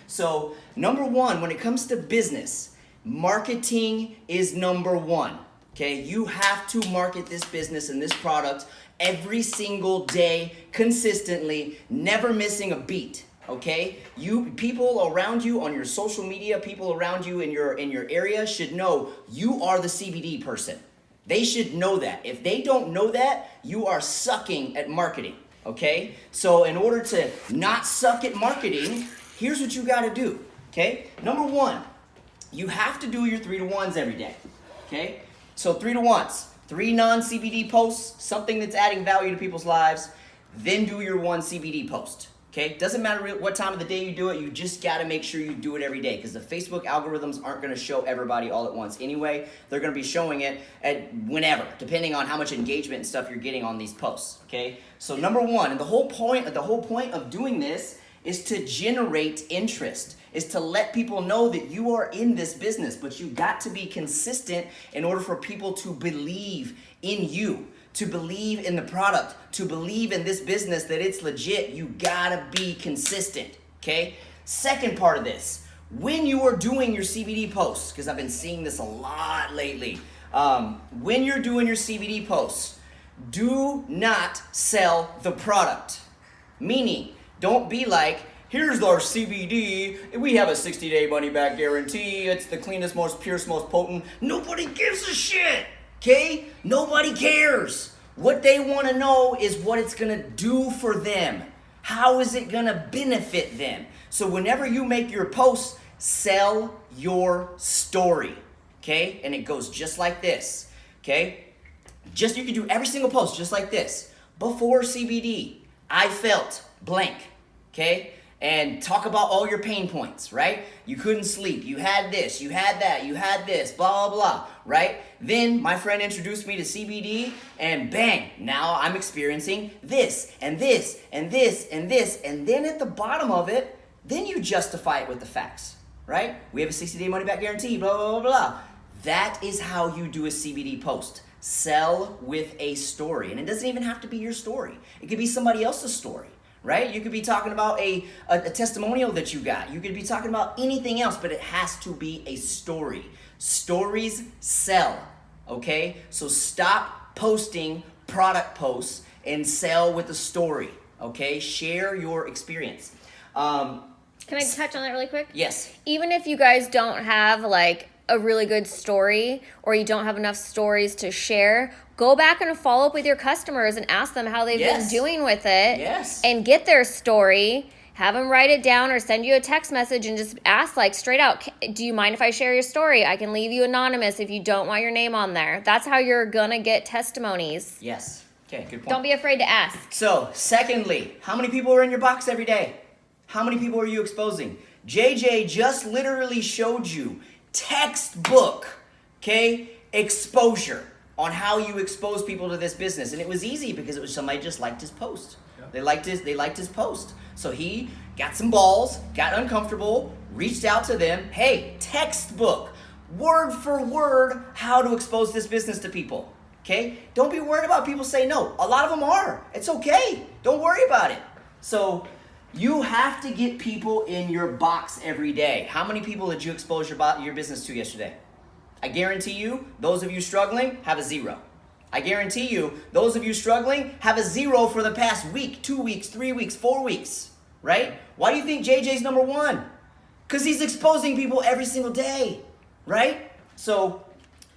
So number one, when it comes to business, marketing is number one. Okay, you have to market this business and this product every single day, consistently, never missing a beat. Okay, people around you on your social media, people around you in your area should know you are the CBD person. They should know that. If they don't know that, you are sucking at marketing. Okay, so in order to not suck at marketing, here's what you got to do. Okay, number one, you have to do your 3-to-1s every day. Okay. So 3-to-1s, 3 non-CBD posts, something that's adding value to people's lives, then do your 1 CBD post, okay? Doesn't matter what time of the day you do it, you just gotta make sure you do it every day because the Facebook algorithms aren't gonna show everybody all at once anyway. They're gonna be showing it at whenever, depending on how much engagement and stuff you're getting on these posts, okay? So number one, and the whole point of doing this is to generate interest, is to let people know that you are in this business, but you got to be consistent in order for people to believe in you, to believe in the product, to believe in this business that it's legit. You gotta be consistent, okay? Second part of this, when you are doing your CBD posts, because I've been seeing this a lot lately, when you're doing your CBD posts, do not sell the product. Meaning, don't be like, here's our CBD, we have a 60-day money-back guarantee, it's the cleanest, most pure, most potent. Nobody gives a shit, okay? Nobody cares. What they want to know is what it's going to do for them. How is it going to benefit them? So whenever you make your posts, sell your story, okay? And it goes just like this, okay? You can do every single post just like this. Before CBD, I felt blank, okay? And talk about all your pain points, right? You couldn't sleep, you had this, you had that, you had this, blah, blah, blah, right? Then my friend introduced me to CBD and bang, now I'm experiencing this and this and this and this. And then at the bottom of it, then you justify it with the facts, right? We have a 60-day money-back guarantee, blah, blah, blah, blah. That is how you do a CBD post. Sell with a story. And it doesn't even have to be your story. It could be somebody else's story, right? You could be talking about a testimonial that you got. You could be talking about anything else, but it has to be a story. Stories sell, okay? So stop posting product posts and sell with a story, okay? Share your experience. Can I touch on that really quick? Yes. Even if you guys don't have like a really good story or you don't have enough stories to share, go back and follow up with your customers and ask them how they've been doing with it. Yes. And get their story. Have them write it down or send you a text message and just ask like straight out, do you mind if I share your story? I can leave you anonymous if you don't want your name on there. That's how you're gonna get testimonies. Yes. Okay, good point. Don't be afraid to ask. So, secondly, how many people are in your box every day? How many people are you exposing? JJ just literally showed you textbook, okay, exposure on how you expose people to this business. And it was easy because it was somebody just liked his post. Yep. They liked his post. So he got some balls, got uncomfortable, reached out to them. Hey, textbook, word for word, how to expose this business to people. Okay? Don't be worried about people saying no. A lot of them are. It's okay. Don't worry about it. So you have to get people in your box every day. How many people did you expose your business to yesterday? I guarantee you, those of you struggling have a 0. I guarantee you, those of you struggling have a 0 for the past week, 2 weeks, 3 weeks, 4 weeks, right? Why do you think JJ's number 1? Because he's exposing people every single day, right? So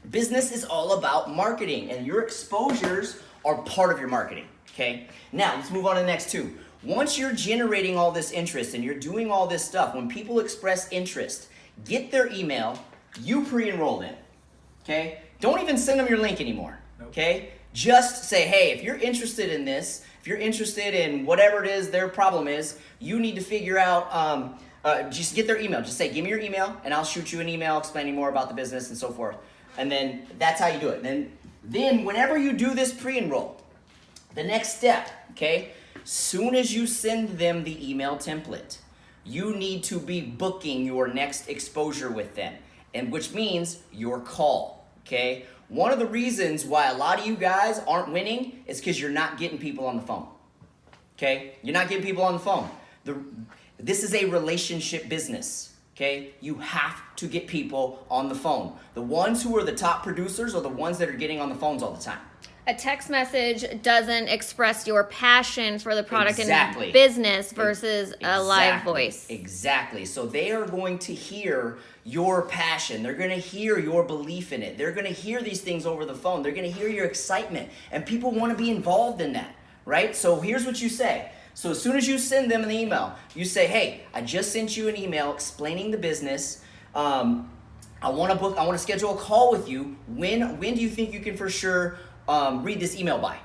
business is all about marketing, and your exposures are part of your marketing, okay? Now, let's move on to the next 2. Once you're generating all this interest and you're doing all this stuff, when people express interest, get their email, you pre-enroll in, okay? Don't even send them your link anymore, okay? Just say, hey, if you're interested in this, if you're interested in whatever it is their problem is, you need to figure out, just get their email. Just say, give me your email, and I'll shoot you an email explaining more about the business and so forth. And then that's how you do it. Then whenever you do this pre-enroll, the next step, okay? Soon as you send them the email template, you need to be booking your next exposure with them, and which means your call, okay? One of the reasons why a lot of you guys aren't winning is because you're not getting people on the phone, okay? You're not getting people on the phone. This is a relationship business, okay? You have to get people on the phone. The ones who are the top producers are the ones that are getting on the phones all the time. A text message doesn't express your passion for the product Exactly. and business versus a live voice. Exactly. So they are going to hear your passion. They're going to hear your belief in it. They're going to hear these things over the phone. They're going to hear your excitement. And people want to be involved in that, right? So here's what you say. So as soon as you send them an email, you say, hey, I just sent you an email explaining the business. I want to schedule a call with you. When do you think you can for sure read this email by,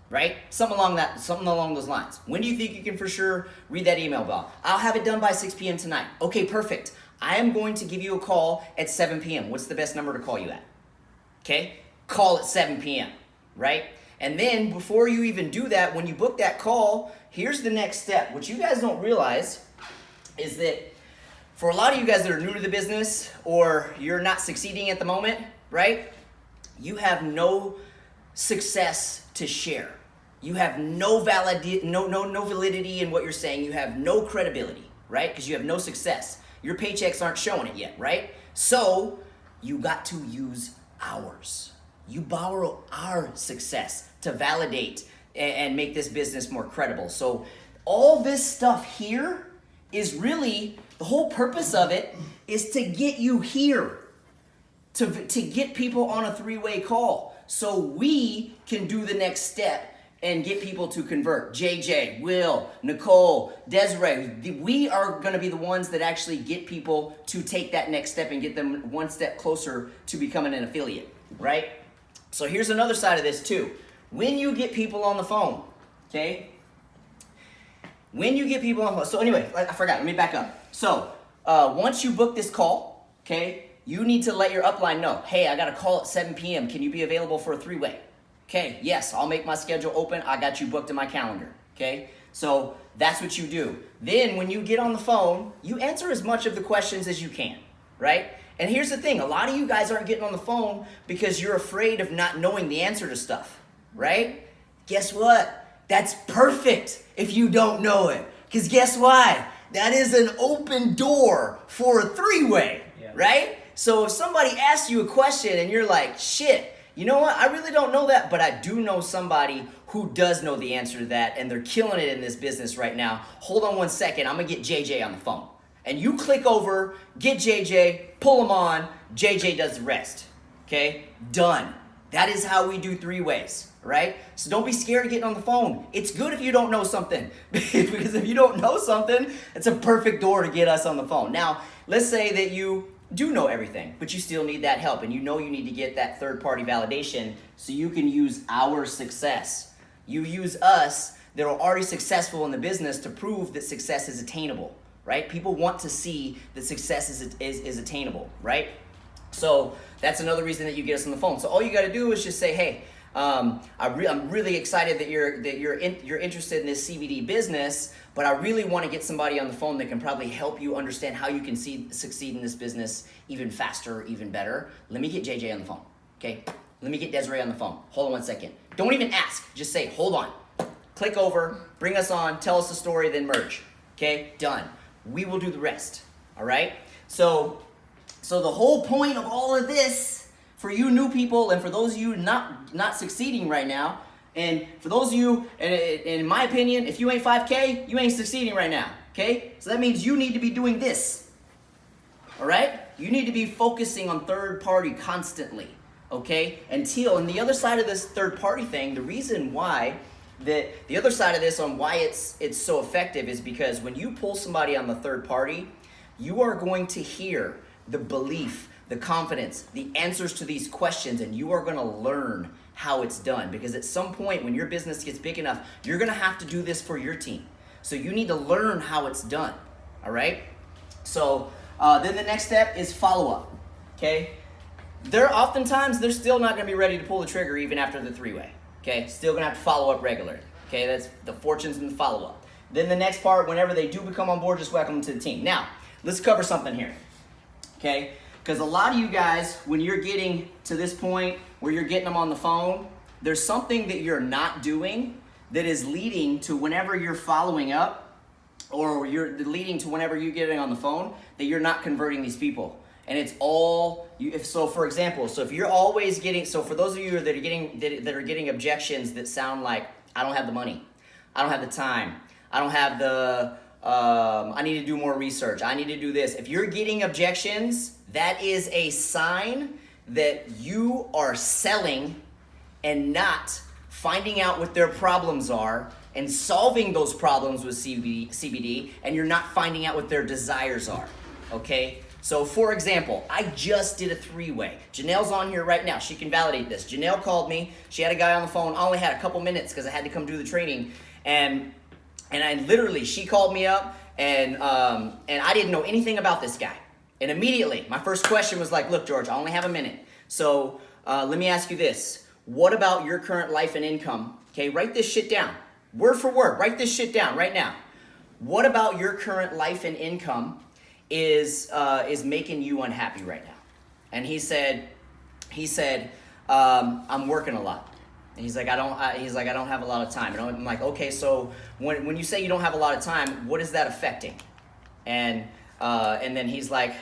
right? Something along those lines. When do you think you can for sure read that email by? I'll have it done by 6 p.m. tonight. Okay, perfect. I am going to give you a call at 7 p.m. What's the best number to call you at? Okay, call at 7 p.m., right? And then before you even do that, when you book that call, here's the next step. What you guys don't realize is that for a lot of you guys that are new to the business or you're not succeeding at the moment, right? You have no success to share. You have no validity in what you're saying. You have no credibility, right? Because you have no success. Your paychecks aren't showing it yet, right? So you got to use ours. You borrow our success to validate and make this business more credible. So all this stuff here is really, the whole purpose of it is to get you here, to get people on a three-way call. So we can do the next step and get people to convert. JJ, Will, Nicole, Desiree, we are going to be the ones that actually get people to take that next step and get them one step closer to becoming an affiliate, right? So here's another side of this too. When you get people on the phone, okay? When you get people on the phone, so anyway, I forgot, let me back up. So once you book this call, okay, you need to let your upline know, hey, I got a call at 7 p.m. Can you be available for a three-way? Okay, yes, I'll make my schedule open. I got you booked in my calendar, okay? So that's what you do. Then when you get on the phone, you answer as much of the questions as you can, right? And here's the thing, a lot of you guys aren't getting on the phone because you're afraid of not knowing the answer to stuff, right? Guess what? That's perfect if you don't know it. Because guess why? That is an open door for a three-way, right? So if somebody asks you a question and you're like, shit, you know what? I really don't know that, but I do know somebody who does know the answer to that, and they're killing it in this business right now. Hold on one second. I'm going to get JJ on the phone. And you click over, get JJ, pull him on, JJ does the rest. Okay? Done. That is how we do three-ways, right? So don't be scared of getting on the phone. It's good if you don't know something, because if you don't know something, it's a perfect door to get us on the phone. Now, let's say that you do know everything, but you still need that help, and you know you need to get that third-party validation so you can use our success. You use us that are already successful in the business to prove that success is attainable, right? People want to see that success is attainable, right? So that's another reason that you get us on the phone. So all you got to do is just say, hey, I'm really excited that you're interested in this CBD business, but I really want to get somebody on the phone that can probably help you understand how you can succeed in this business even faster, even better. Let me get JJ on the phone, okay? Let me get Desiree on the phone. Hold on one second. Don't even ask. Just say, hold on. Click over, bring us on, tell us the story, then merge. Okay, done. We will do the rest, all right? So the whole point of all of this, for you new people and for those of you not succeeding right now, and for those of you, and in my opinion, if you ain't 5K, you ain't succeeding right now, okay? So that means you need to be doing this, all right? You need to be focusing on third party constantly, okay? And the other side of this third party thing, the reason why, the other side of this on why it's so effective is because when you pull somebody on the third party, you are going to hear the belief, the confidence, the answers to these questions, and you are going to learn how it's done. Because at some point when your business gets big enough, you're going to have to do this for your team. So you need to learn how it's done, all right? So then the next step is follow-up, okay? Oftentimes they're still not going to be ready to pull the trigger even after the three-way, okay? Still going to have to follow up regularly, okay? That's the fortunes in the follow-up. Then the next part, whenever they do become on board, just welcome them to the team. Now, let's cover something here, okay? Because a lot of you guys, when you're getting to this point where you're getting them on the phone, there's something that you're not doing that is leading to whenever you're following up, or you're leading to whenever you're getting on the phone that you're not converting these people. And it's all you. For example, if you're always getting, so for those of you that are getting objections that sound like, I don't have the money, I don't have the time, I don't have the, I need to do more research, I need to do this. If you're getting objections, that is a sign that you are selling and not finding out what their problems are and solving those problems with CBD, and you're not finding out what their desires are, okay? So for example, I just did a 3-way. Janelle's on here right now. She can validate this. Janelle called me. She had a guy on the phone. I only had a couple minutes because I had to come do the training. And I literally, she called me up and I didn't know anything about this guy. And immediately, my first question was like, look, George, I only have a minute. So let me ask you this. What about your current life and income? Okay, write this shit down. Word for word, write this shit down right now. What about your current life and income is making you unhappy right now? And he said, I'm working a lot. And he's like, I don't have a lot of time. And I'm like, okay, so when you say you don't have a lot of time, what is that affecting? And then he's like,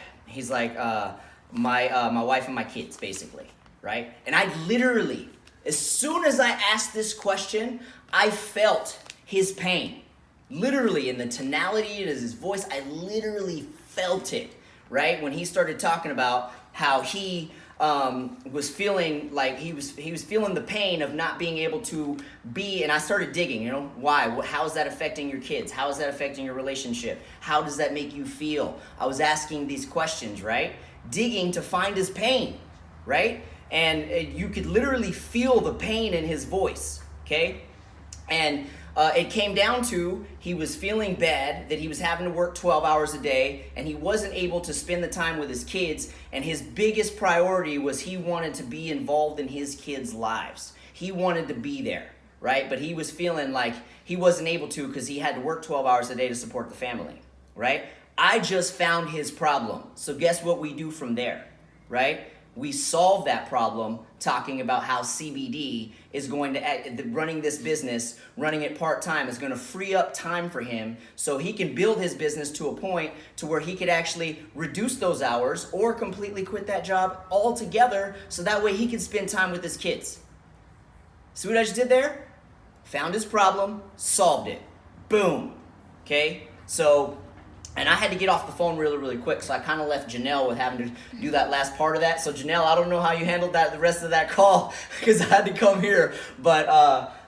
my wife and my kids, basically, right? And I literally, as soon as I asked this question, I felt his pain. Literally, in the tonality of his voice, I literally felt it, right? When he started talking about how he was feeling like he was feeling the pain of not being able to be, and I started digging, why? How is that affecting your kids? How is that affecting your relationship? How does that make you feel? I was asking these questions, right? Digging to find his pain, right? And you could literally feel the pain in his voice, okay? And it came down to he was feeling bad that he was having to work 12 hours a day and he wasn't able to spend the time with his kids, and his biggest priority was he wanted to be involved in his kids' lives. He wanted to be there, right? But he was feeling like he wasn't able to because he had to work 12 hours a day to support the family, right? I just found his problem. So guess what we do from there, right? We solve that problem talking about how CBD is going to, running this business, running it part-time, is going to free up time for him so he can build his business to a point to where he could actually reduce those hours or completely quit that job altogether so that way he can spend time with his kids. See what I just did there? Found his problem, solved it. Boom. Okay? So, and I had to get off the phone really, really quick, so I kind of left Janelle with having to do that last part of that. So Janelle, I don't know how you handled that, the rest of that call, because I had to come here. But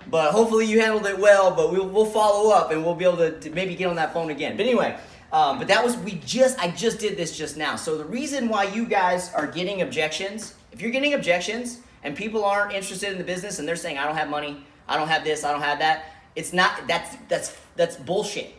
hopefully you handled it well. But we'll follow up and we'll be able to maybe get on that phone again. But anyway, but that was I just did this just now. So the reason why you guys are getting objections, if you're getting objections and people aren't interested in the business and they're saying I don't have money, I don't have this, I don't have that, it's not. That's bullshit.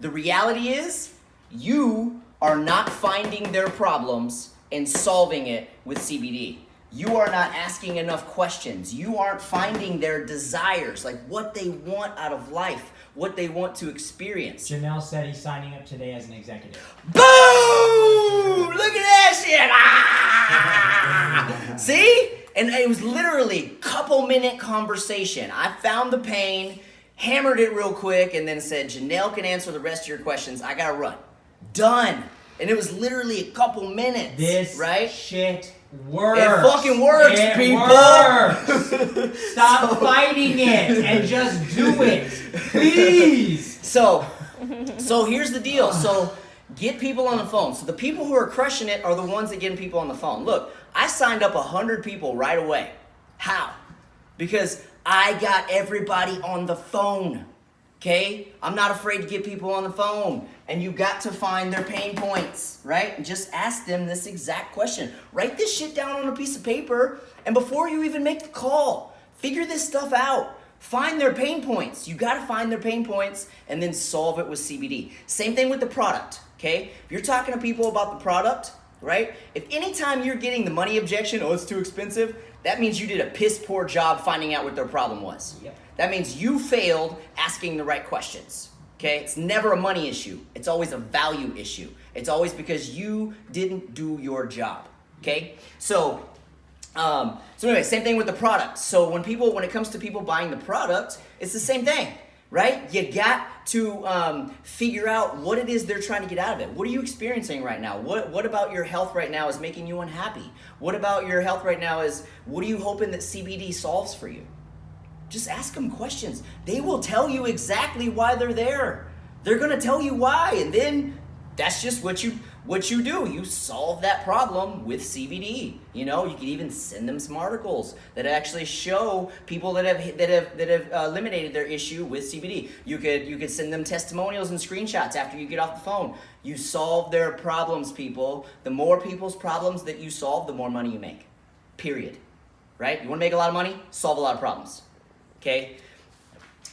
The reality is, you are not finding their problems and solving it with CBD. You are not asking enough questions. You aren't finding their desires, like what they want out of life, what they want to experience. Janelle said he's signing up today as an executive. Boom! Look at that shit! Ah! See? And it was literally a couple-minute conversation. I found the pain, hammered it real quick, and then said, Janelle can answer the rest of your questions. I gotta run. Done. And it was literally a couple minutes. This right? shit works. It fucking works, people. Works. Stop fighting it and just do it. Please. So here's the deal. So get people on the phone. So the people who are crushing it are the ones that get people on the phone. Look, I signed up 100 people right away. How? Because I got everybody on the phone. Okay? I'm not afraid to get people on the phone. And you got to find their pain points, right? And just ask them this exact question. Write this shit down on a piece of paper, and before you even make the call, figure this stuff out. Find their pain points. You got to find their pain points and then solve it with CBD. Same thing with the product, okay? If you're talking to people about the product, right? If anytime you're getting the money objection, oh, it's too expensive, that means you did a piss poor job finding out what their problem was. Yep. That means you failed asking the right questions. Okay? It's never a money issue. It's always a value issue. It's always because you didn't do your job. Okay? So anyway, same thing with the product. So when it comes to people buying the product, it's the same thing. right? You got to figure out what it is they're trying to get out of it. What are you experiencing right now? What about your health right now is making you unhappy? What about your health right now is, what are you hoping that CBD solves for you? Just ask them questions. They will tell you exactly why they're there. They're gonna tell you why, and then that's just what you do. You solve that problem with CBD. You know, you can even send them some articles that actually show people that have eliminated their issue with CBD. You could send them testimonials and screenshots after you get off the phone. You solve their problems, people. The more people's problems that you solve, the more money you make. Period. Right? You want to make a lot of money? Solve a lot of problems. Okay?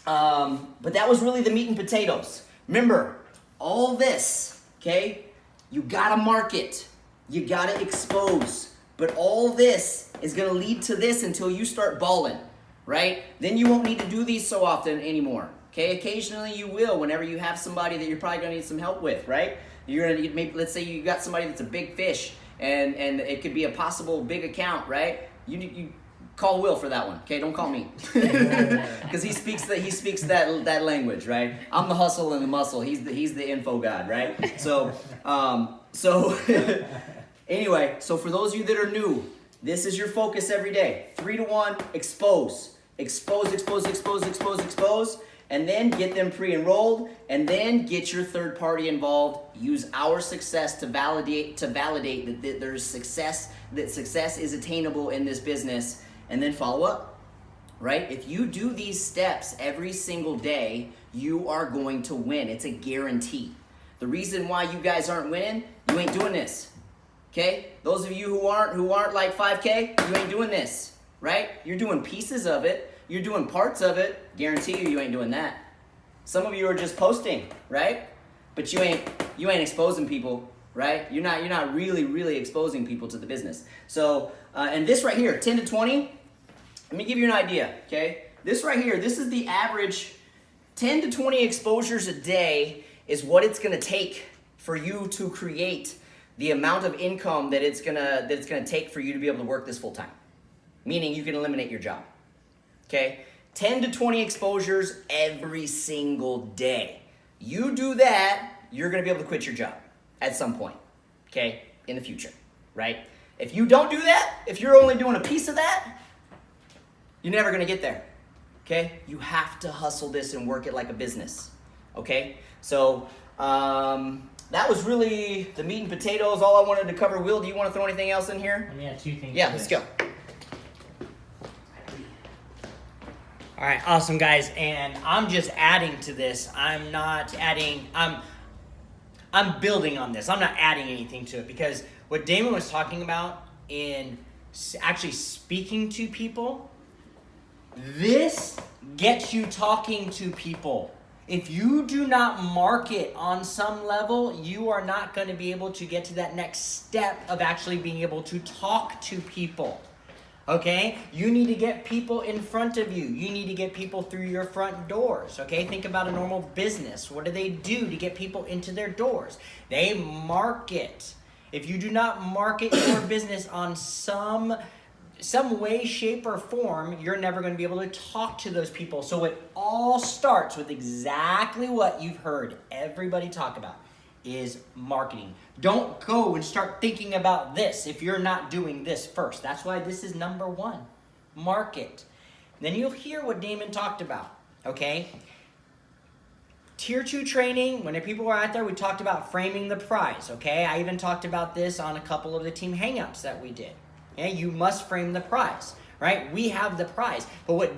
But that was really the meat and potatoes. Remember, all this, okay? You gotta market. You gotta expose. But all this is gonna lead to this until you start balling, right? Then you won't need to do these so often anymore. Okay? Occasionally you will whenever you have somebody that you're probably gonna need some help with, right? You're gonna need, maybe, let's say you got somebody that's a big fish and it could be a possible big account, right? You call Will for that one, okay? Don't call me, because he speaks that language, right? I'm the hustle and the muscle. He's the info god, right? So anyway, so for those of you that are new, this is your focus every day. 3 to 1, expose, and then get them pre-enrolled, and then get your third party involved. Use our success to validate that there's success, that success is attainable in this business. And then follow up, right? If you do these steps every single day, you are going to win. It's a guarantee. The reason why you guys aren't winning, you ain't doing this, okay? Those of you who aren't like 5K, you ain't doing this, right? You're doing pieces of it. You're doing parts of it. Guarantee you ain't doing that. Some of you are just posting, right? But you ain't exposing people, right? You're not really exposing people to the business. So, and this right here, 10 to 20, let me give you an idea, okay? This right here, this is the average 10 to 20 exposures a day is what it's gonna take for you to create the amount of income that it's gonna take for you to be able to work this full time. Meaning you can eliminate your job, okay? 10 to 20 exposures every single day. You do that, you're gonna be able to quit your job at some point, okay, in the future, right? If you don't do that, if you're only doing a piece of that, you're never gonna get there, okay? You have to hustle this and work it like a business, okay? So that was really the meat and potatoes, all I wanted to cover. Will, do you want to throw anything else in here? Let me add 2 things. Yeah, let's go. All right, awesome, guys. And I'm just adding to this. I'm not adding, I'm building on this. I'm not adding anything to it, because what Damon was talking about in actually speaking to people, this gets you talking to people. If you do not market on some level, you are not going to be able to get to that next step of actually being able to talk to people. Okay? You need to get people in front of you. You need to get people through your front doors. Okay? Think about a normal business. What do they do to get people into their doors? They market. If you do not market your business on some way, shape, or form, you're never going to be able to talk to those people. So it all starts with exactly what you've heard everybody talk about, is marketing. Don't go and start thinking about this if you're not doing this first. That's why this is number 1. Market. Then you'll hear what Damon talked about, okay? Tier 2 training, when people were out there, we talked about framing the prize, okay? I even talked about this on a couple of the team hangouts that we did. Okay? You must frame the prize, right? We have the prize. But what